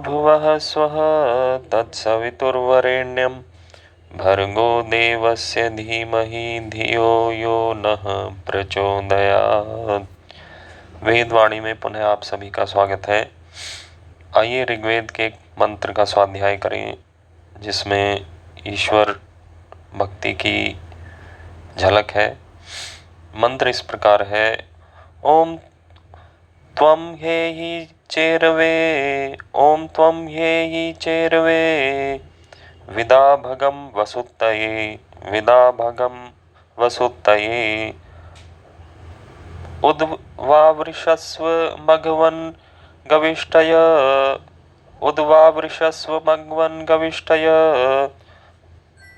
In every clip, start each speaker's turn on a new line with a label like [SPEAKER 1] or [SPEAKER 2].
[SPEAKER 1] भुवः स्वः तत्सवितुर्वरेण्यं भर्गो देवस्य धीमहि धियो यो नः प्रचोदयात्। वेदवाणी में पुनः आप सभी का स्वागत है। आइए ऋग्वेद के एक मंत्र का स्वाध्याय करें जिसमें ईश्वर भक्ति की झलक है। मंत्र इस प्रकार है। ओम त्वं हेहि चेरवे, ओम त्वं हेहि चेरवे, विदाभगं वसुत्तये, विदाभगं वसुत्तये, उद्वावृषस्व मघवन् गविष्टय, उद्वावृषस्व मघवन् गविष्टय,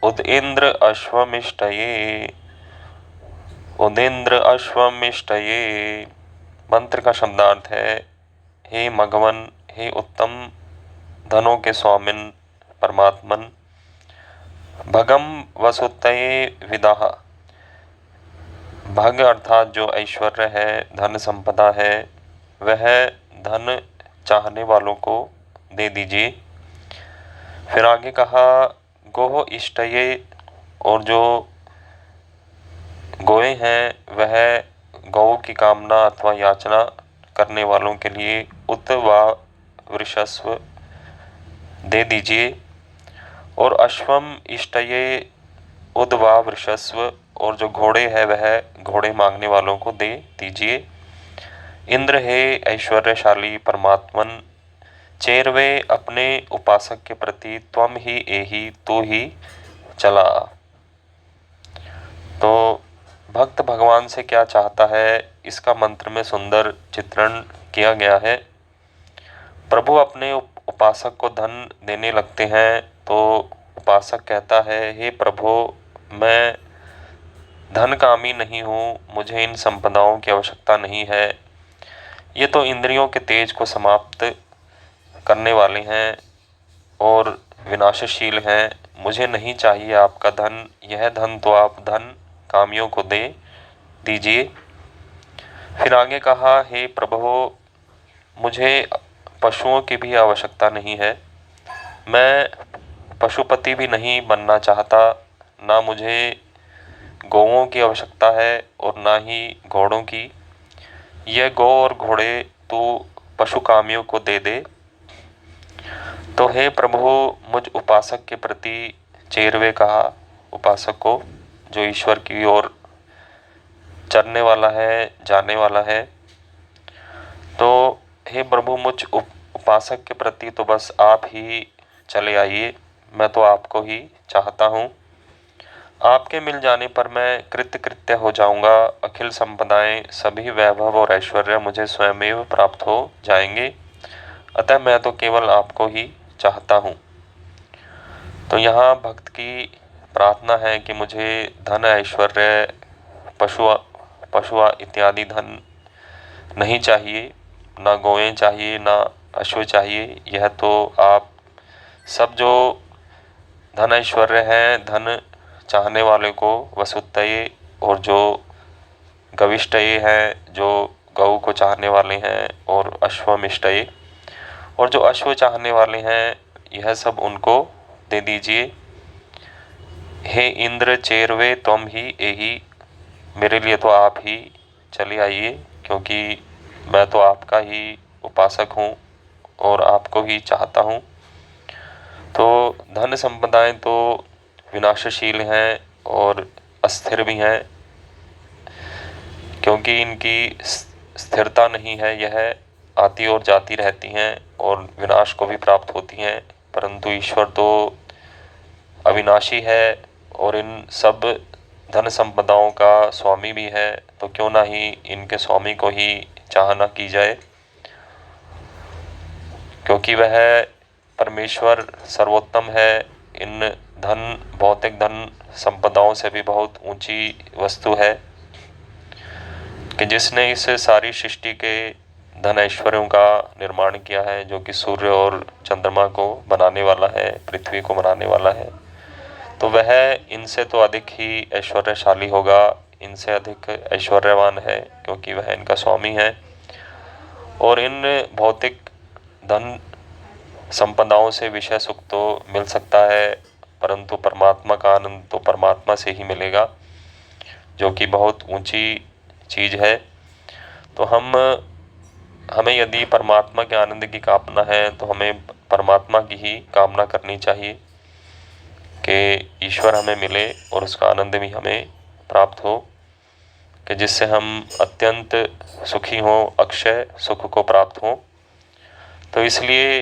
[SPEAKER 1] उद इंद्र अश्वमिष्टये, उदिंद्र अश्वमिष्टये। मंत्र का शब्दार्थ है, हे मघवन, हे उत्तम धनों के स्वामिन परमात्मन, भगम वसुत्तये विदाह, भग अर्थात जो ऐश्वर्य है, धन संपदा है, वह धन चाहने वालों को दे दीजिए। फिर आगे कहा गोह इष्टये, और जो गोए हैं वह गौ की कामना अथवा याचना करने वालों के लिए उत व वृषस्व दे दीजिए। और अश्वम इष्टये उद व वृषस्व, और जो घोड़े है वह घोड़े मांगने वालों को दे दीजिए। इंद्र हे ऐश्वर्यशाली परमात्मन, चेरवे अपने उपासक के प्रति, त्वम ही एहि तू ही चला। तो भक्त भगवान से क्या चाहता है इसका मंत्र में सुंदर चित्रण किया गया है। प्रभु अपने उपासक को धन देने लगते हैं तो उपासक कहता है, हे प्रभु, मैं धनकामी नहीं हूँ, मुझे इन संपदाओं की आवश्यकता नहीं है। ये तो इंद्रियों के तेज को समाप्त करने वाले हैं और विनाशशील हैं। मुझे नहीं चाहिए आपका धन, यह धन तो आप धन कामियों को दे दीजिए। फिर आगे कहा, हे प्रभु, मुझे पशुओं की भी आवश्यकता नहीं है, मैं पशुपति भी नहीं बनना चाहता, ना मुझे गौओं की आवश्यकता है और ना ही घोड़ों की। यह गौ और घोड़े तू पशुकामियों को दे दे। तो हे प्रभु, मुझ उपासक के प्रति चेरवे कहा, उपासक को जो ईश्वर की ओर चरने वाला है, जाने वाला है। तो हे प्रभु, मुझ उपासक के प्रति तो बस आप ही चले आइए, मैं तो आपको ही चाहता हूँ। आपके मिल जाने पर मैं कृत्य हो जाऊंगा, अखिल संपदाएं, सभी वैभव और ऐश्वर्य मुझे स्वयमेव प्राप्त हो जाएंगे, अतः मैं तो केवल आपको ही चाहता हूँ। तो यहाँ भक्त की प्रार्थना है कि मुझे धन, ऐश्वर्य, पशु इत्यादि धन नहीं चाहिए, ना गौएं चाहिए, ना अश्व चाहिए। यह तो आप सब जो धन ऐश्वर्य है, धन चाहने वाले को वसुत्तये, और जो गविष्टये हैं, जो गौ को चाहने वाले हैं, और अश्वमिष्टये, और जो अश्व चाहने वाले हैं, यह सब उनको दे दीजिए। हे इंद्र चेरवे त्वम ही एहि, मेरे लिए तो आप ही चले आइए, क्योंकि मैं तो आपका ही उपासक हूँ और आपको ही चाहता हूँ। तो धन संपदाएं तो विनाशशील हैं और अस्थिर भी हैं, क्योंकि इनकी स्थिरता नहीं है, यह आती और जाती रहती हैं और विनाश को भी प्राप्त होती हैं। परंतु ईश्वर तो अविनाशी है और इन सब धन संपदाओं का स्वामी भी है, तो क्यों ना ही इनके स्वामी को ही चाहना की जाए, क्योंकि वह परमेश्वर सर्वोत्तम है। इन धन, भौतिक धन संपदाओं से भी बहुत ऊंची वस्तु है कि जिसने इस सारी सृष्टि के धन ऐश्वर्यों का निर्माण किया है, जो कि सूर्य और चंद्रमा को बनाने वाला है, पृथ्वी को बनाने वाला है, तो वह इनसे तो अधिक ही ऐश्वर्यशाली होगा, इनसे अधिक ऐश्वर्यवान है, क्योंकि वह इनका स्वामी है। और इन भौतिक धन संपदाओं से विषय सुख तो मिल सकता है, परंतु परमात्मा का आनंद तो परमात्मा से ही मिलेगा, जो कि बहुत ऊंची चीज़ है। तो हमें यदि परमात्मा के आनंद की कामना है तो हमें परमात्मा की ही कामना करनी चाहिए कि ईश्वर हमें मिले और उसका आनंद भी हमें प्राप्त हो, कि जिससे हम अत्यंत सुखी हों, अक्षय सुख को प्राप्त हों। तो इसलिए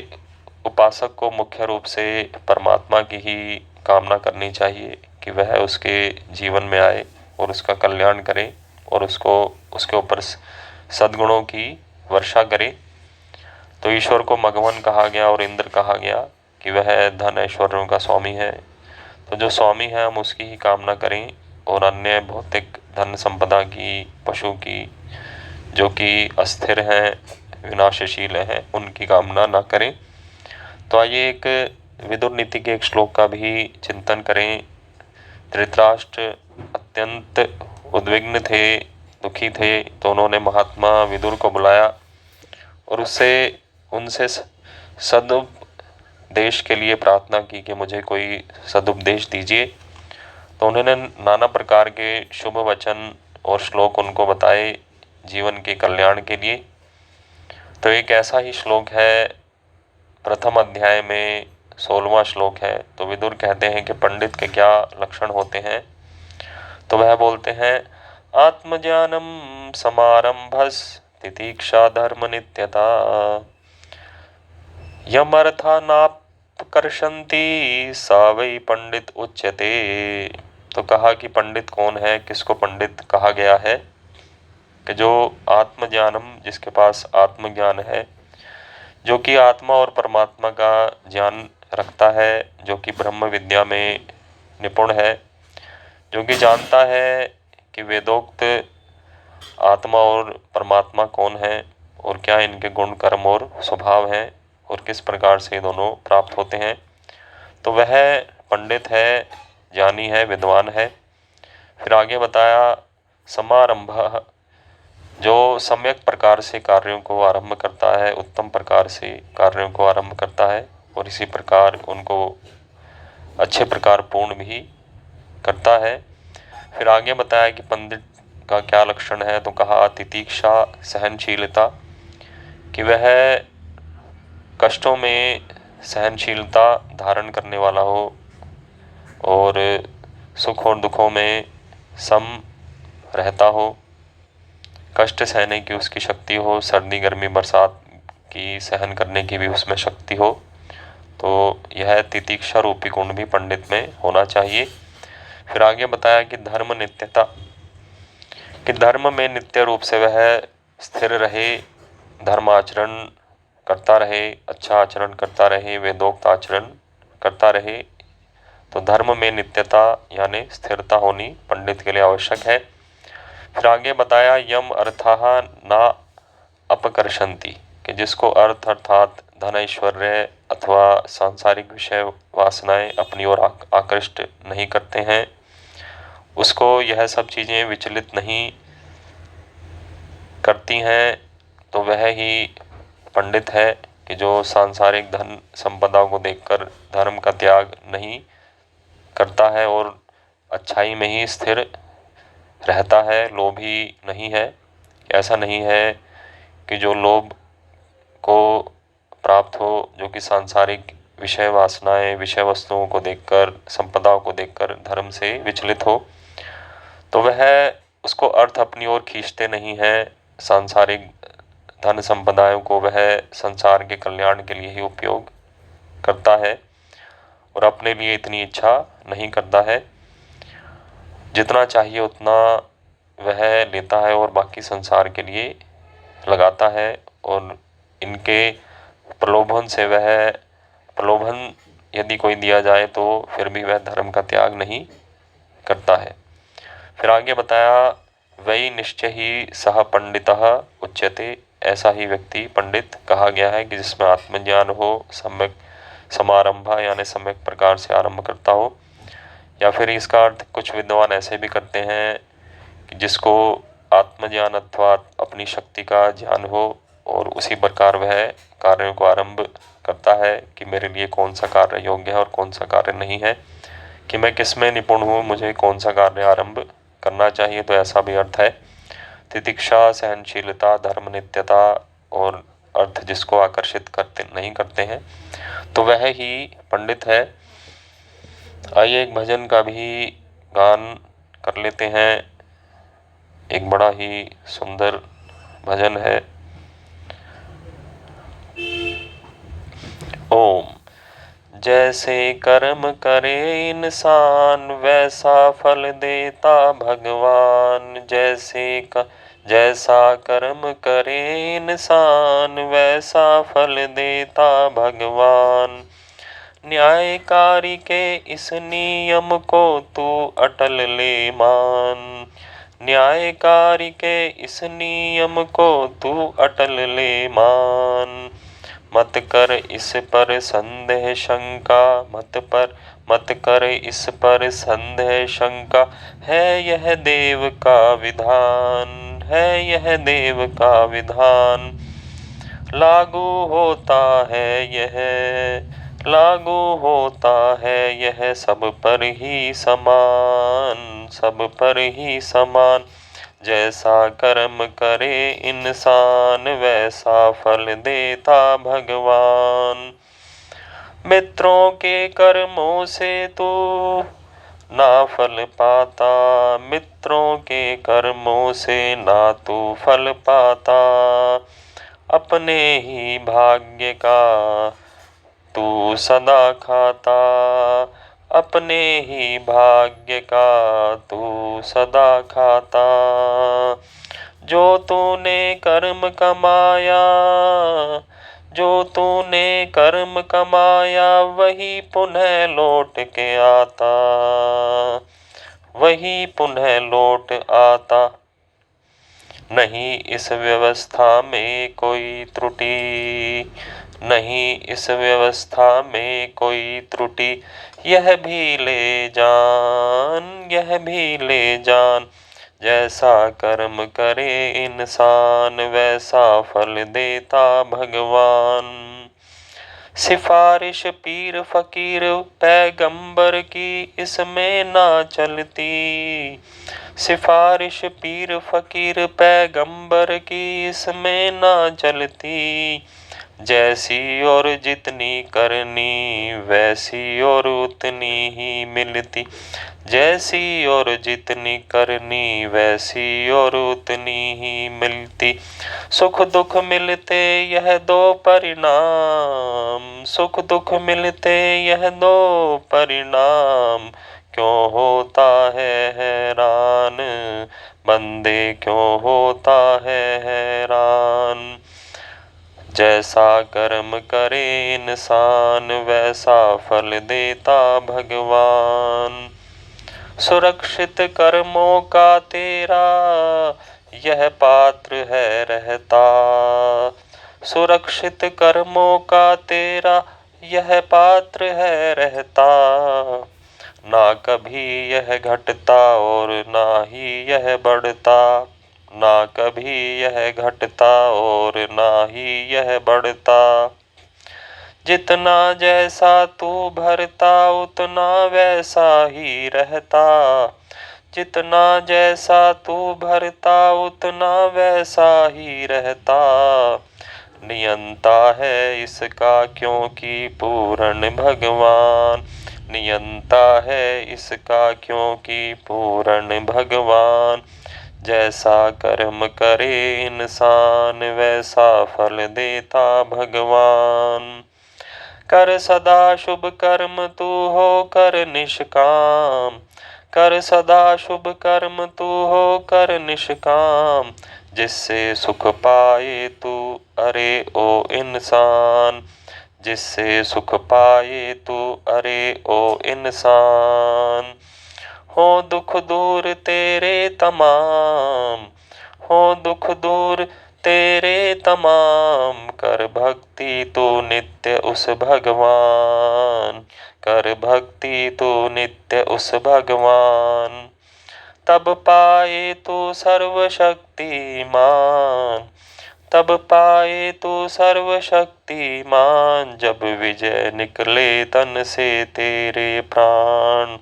[SPEAKER 1] उपासक को मुख्य रूप से परमात्मा की ही कामना करनी चाहिए कि वह उसके जीवन में आए और उसका कल्याण करे और उसको उसके ऊपर सद्गुणों की वर्षा करे। तो ईश्वर को मघवन कहा गया और इंद्र कहा गया कि वह धन ऐश्वर्यों का स्वामी है। तो जो स्वामी है हम उसकी ही कामना करें और अन्य भौतिक धन संपदा की, पशु की, जो कि अस्थिर हैं, विनाशशील हैं, उनकी कामना ना करें। तो आइए एक विदुर नीति के एक श्लोक का भी चिंतन करें। धृतराष्ट्र अत्यंत उद्विग्न थे, दुखी थे, तो उन्होंने महात्मा विदुर को बुलाया और उनसे सदुपदेश के लिए प्रार्थना की कि मुझे कोई सदुपदेश दीजिए। तो उन्होंने नाना प्रकार के शुभ वचन और श्लोक उनको बताए जीवन के कल्याण के लिए। तो एक ऐसा ही श्लोक है, प्रथम अध्याय में 16वां श्लोक है। तो विदुर कहते हैं कि पंडित के क्या लक्षण होते हैं। तो वह बोलते हैं, आत्मज्ञानम समारंभस तितीक्षा धर्म नित्यता यमर्था नापकर्षन्ति सा वै पंडित उच्यते। तो कहा कि पंडित कौन है, किसको पंडित कहा गया है, कि जो आत्मज्ञानम, जिसके पास आत्मज्ञान है, जो कि आत्मा और परमात्मा का ज्ञान रखता है, जो कि ब्रह्म विद्या में निपुण है, जो कि जानता है कि वेदोक्त आत्मा और परमात्मा कौन है और क्या इनके गुण, कर्म और स्वभाव हैं और किस प्रकार से दोनों प्राप्त होते हैं। तो वह पंडित है, ज्ञानी है, विद्वान है। फिर आगे बताया, समारंभ, जो सम्यक प्रकार से कार्यों को आरंभ करता है, उत्तम प्रकार से कार्यों को आरंभ करता है और इसी प्रकार उनको अच्छे प्रकार पूर्ण भी करता है। फिर आगे बताया कि पंडित का क्या लक्षण है। तो कहा तितीक्षा, सहनशीलता, कि वह कष्टों में सहनशीलता धारण करने वाला हो और सुख और दुखों में सम रहता हो, कष्ट सहने की उसकी शक्ति हो, सर्दी गर्मी बरसात की सहन करने की भी उसमें शक्ति हो। तो यह तितीक्षा रूपी गुण भी पंडित में होना चाहिए। फिर आगे बताया कि धर्म नित्यता, कि धर्म में नित्य रूप से वह स्थिर रहे, धर्म आचरण करता रहे, अच्छा आचरण करता रहे, वेदोक्त आचरण करता रहे। तो धर्म में नित्यता यानी स्थिरता होनी पंडित के लिए आवश्यक है। फिर आगे बताया, यम अर्थाः ना अपकर्षन्ति, कि जिसको अर्थ अर्थात धन ऐश्वर्य अथवा सांसारिक विषय वासनाएं अपनी ओर आकृष्ट नहीं करते हैं, उसको यह सब चीज़ें विचलित नहीं करती हैं, तो वह ही पंडित है, कि जो सांसारिक धन संपदा को देखकर धर्म का त्याग नहीं करता है और अच्छाई में ही स्थिर रहता है, लोभी नहीं है। ऐसा नहीं है कि जो लोभ को प्राप्त हो, जो कि सांसारिक विषय वासनाएं, विषय वस्तुओं को देखकर, संपदाओं को देखकर धर्म से विचलित हो। तो वह उसको अर्थ अपनी ओर खींचते नहीं है, सांसारिक धन संपदाओं को वह संसार के कल्याण के लिए ही उपयोग करता है और अपने लिए इतनी इच्छा नहीं करता है। जितना चाहिए उतना वह लेता है और बाकी संसार के लिए लगाता है और इनके प्रलोभन से प्रलोभन यदि कोई दिया जाए तो फिर भी वह धर्म का त्याग नहीं करता है। फिर आगे बताया, वही निश्चय ही सह पंडितः उच्यते, ऐसा ही व्यक्ति पंडित कहा गया है कि जिसमें आत्मज्ञान हो, सम्यक समारंभ यानी सम्यक प्रकार से आरंभ करता हो। या फिर इसका अर्थ कुछ विद्वान ऐसे भी करते हैं कि जिसको आत्मज्ञान अथवा अपनी शक्ति का ज्ञान हो और उसी प्रकार वह कार्यों को आरंभ करता है कि मेरे लिए कौन सा कार्य योग्य है और कौन सा कार्य नहीं है, कि मैं किस में निपुण हूँ, मुझे कौन सा कार्य आरंभ करना चाहिए। तो ऐसा भी अर्थ है। तितिक्षा, सहनशीलता, धर्म, नित्यता और अर्थ जिसको आकर्षित करते नहीं करते हैं तो वह ही पंडित है। आइए एक भजन का भी गान कर लेते हैं। एक बड़ा ही सुंदर भजन है। ओम। जैसे कर्म करे इंसान वैसा फल देता भगवान। जैसा कर्म करे इंसान वैसा फल देता भगवान। न्यायकारी के इस नियम को तू अटल ले मान। न्यायकारी के इस नियम को तू अटल ले मान। मत कर इस पर संदेह शंका, मत कर इस पर संदेह शंका। है यह देव का विधान, है यह देव का विधान। लागू होता है यह, लागू होता है यह सब पर ही समान, सब पर ही समान। जैसा कर्म करे इंसान वैसा फल देता भगवान। मित्रों के कर्मों से तू ना फल पाता, मित्रों के कर्मों से ना तू फल पाता। अपने ही भाग्य का तू सदा खाता, अपने ही भाग्य का तू सदा खाता। जो तूने कर्म कमाया, जो तूने कर्म कमाया वही पुनः लौट के आता, वही पुनः लौट आता। नहीं इस व्यवस्था में कोई त्रुटि, नहीं इस व्यवस्था में कोई त्रुटि। यह भी ले जान, यह भी ले जान। जैसा कर्म करे इंसान वैसा फल देता भगवान। सिफारिश पीर फकीर पैगंबर की इसमें ना चलती। सिफारिश पीर फकीर पैगंबर की इसमें ना चलती। जैसी और जितनी करनी वैसी और उतनी ही मिलती। जैसी और जितनी करनी वैसी और उतनी ही मिलती। सुख दुख मिलते यह दो परिणाम, सुख दुख मिलते यह दो परिणाम। क्यों होता है हैरान बंदे, क्यों होता है हैरान। जैसा कर्म करे इंसान वैसा फल देता भगवान। सुरक्षित कर्मों का तेरा यह पात्र है रहता। सुरक्षित कर्मों का तेरा यह पात्र है रहता। ना कभी यह घटता और ना ही यह बढ़ता। ना कभी यह घटता और ना ही यह बढ़ता। जितना जैसा तू भरता उतना वैसा ही रहता। जितना जैसा तू भरता उतना वैसा ही रहता। नियंता है इसका क्योंकि पूर्ण भगवान। नियंता है इसका क्योंकि पूर्ण भगवान। जैसा कर्म करे इंसान वैसा फल देता भगवान। कर सदा शुभ कर्म तू हो कर निष्काम। कर सदा शुभ कर्म तू हो कर निष्काम। जिससे सुख पाए तू अरे ओ इंसान। जिससे सुख पाए तू अरे ओ इंसान। हो दुख दूर तेरे तमाम, हो दुख दूर तेरे तमाम। कर भक्ति तू नित्य उस भगवान। कर भक्ति तू नित्य उस भगवान। तब पाए तू सर्वशक्तिमान। तब पाए तो सर्वशक्तिमान, जब विजय निकले तन से तेरे प्राण।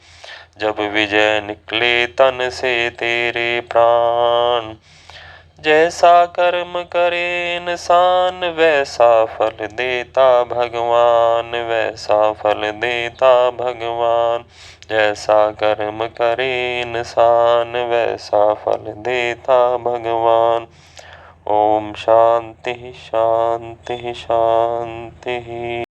[SPEAKER 1] जब विजय निकले तन से तेरे प्राण। जैसा कर्म करे इंसान, वैसा फल देता भगवान, वैसा फल देता भगवान। जैसा कर्म करे इंसान, वैसा फल देता भगवान। ओम शांति शांति शांति।